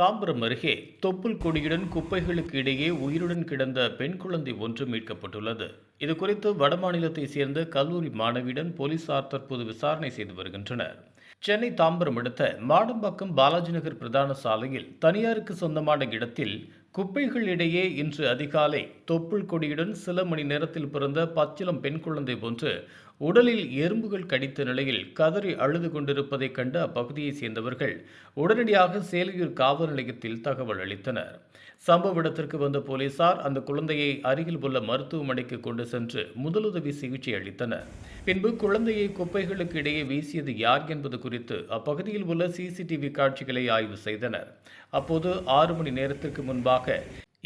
தாம்பரம் அருகே தொப்புள் கொடியுடன் குப்பைகளுக்கு இடையே உயிருடன் கிடந்த பெண் குழந்தை ஒன்று மீட்கப்பட்டுள்ளது. இதுகுறித்து வடமாநிலத்தைச் சேர்ந்த கல்லூரி மாணவியுடன் போலீசார் தற்போது விசாரணை செய்து வருகின்றனர். சென்னை தாம்பரம் அடுத்த மாடம்பாக்கம் பாலாஜி நகர் பிரதான சாலையில் தனியாருக்கு சொந்தமான இடத்தில் குப்பைகள் இடையே இன்று அதிகாலை தொப்புள் கொடியுடன் சில மணி நேரத்தில் பிறந்த பச்சிளம் பெண் குழந்தை ஒன்று உடலில் எறும்புகள் கடித்த நிலையில் கதறி அழுது கொண்டிருப்பதைக் கண்டு அப்பகுதியைச் சேர்ந்தவர்கள் உடனடியாக சேலையூர் காவல் நிலையத்தில் தகவல் அளித்தனர். சம்பவ இடத்திற்கு வந்த போலீசார் அந்த குழந்தையை அருகில் உள்ள மருத்துவமனைக்கு கொண்டு சென்று முதலுதவி சிகிச்சை அளித்தனர். பின்பு குழந்தையை குப்பைகளுக்கு இடையே வீசியது யார் என்பது குறித்து அப்பகுதியில் உள்ள சிசிடிவி காட்சிகளை ஆய்வு செய்தனர். அப்போது 6 மணி நேரத்திற்கு முன்பாக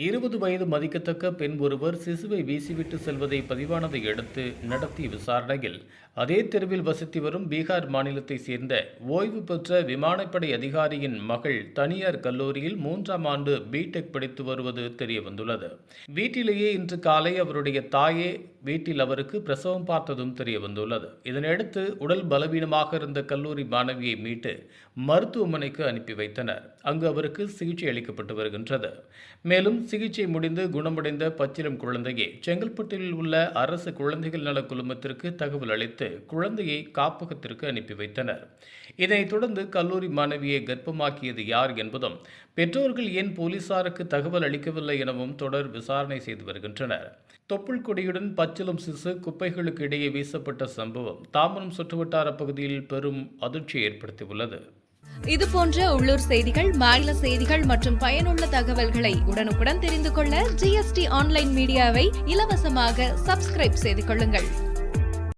20 வயது மதிக்கத்தக்க பெண் ஒருவர் சிசுவை வீசிவிட்டு செல்வதை பதிவானதை அடுத்து நடத்திய விசாரணையில் அதே தெருவில் வசித்து வரும் பீகார் மாநிலத்தைச் சேர்ந்த ஓய்வு பெற்ற விமானப்படை அதிகாரியின் மகள் தனியார் கல்லூரியில் 3ஆம் ஆண்டு பிடெக் படித்து வருவது தெரியவந்துள்ளது. வீட்டிலேயே இன்று காலை அவருடைய தாயே வீட்டில் அவருக்கு பிரசவம் பார்த்ததும் தெரியவந்துள்ளது. இதனையடுத்து உடல் பலவீனமாக இருந்த கல்லூரி மாணவியை மீட்டு மருத்துவமனைக்கு அனுப்பி வைத்தனர். அங்கு அவருக்கு சிகிச்சை அளிக்கப்பட்டு வருகின்றது. மேலும் சிகிச்சை முடிந்து குணமடைந்த பச்சிளம் குழந்தையை செங்கல்பட்டில் உள்ள அரசு குழந்தைகள் நல குழுமத்திற்கு தகவல் அளித்து குழந்தையை காப்பகத்திற்கு அனுப்பி வைத்தனர். இதனைத் தொடர்ந்து கல்லூரி மாணவியை கர்ப்பமாக்கியது யார் என்பதும் பெற்றோர்கள் ஏன் போலீசாருக்கு தகவல் அளிக்கவில்லை எனவும் தொடர் விசாரணை செய்து வருகின்றனர். தொப்புள் கொடியுடன் பச்சிளம் சிசு குப்பைகளுக்கு இடையே வீசப்பட்ட சம்பவம் தாம்பரம் சுற்றுவட்டார பகுதியில் பெரும் அதிர்ச்சியை ஏற்படுத்தியுள்ளது. இதுபோன்ற உள்ளூர் செய்திகள், மாநில செய்திகள் மற்றும் பயனுள்ள தகவல்களை உடனுக்குடன் தெரிந்து கொள்ள GST ஆன்லைன் மீடியாவை இலவசமாக சப்ஸ்கிரைப் செய்து கொள்ளுங்கள்.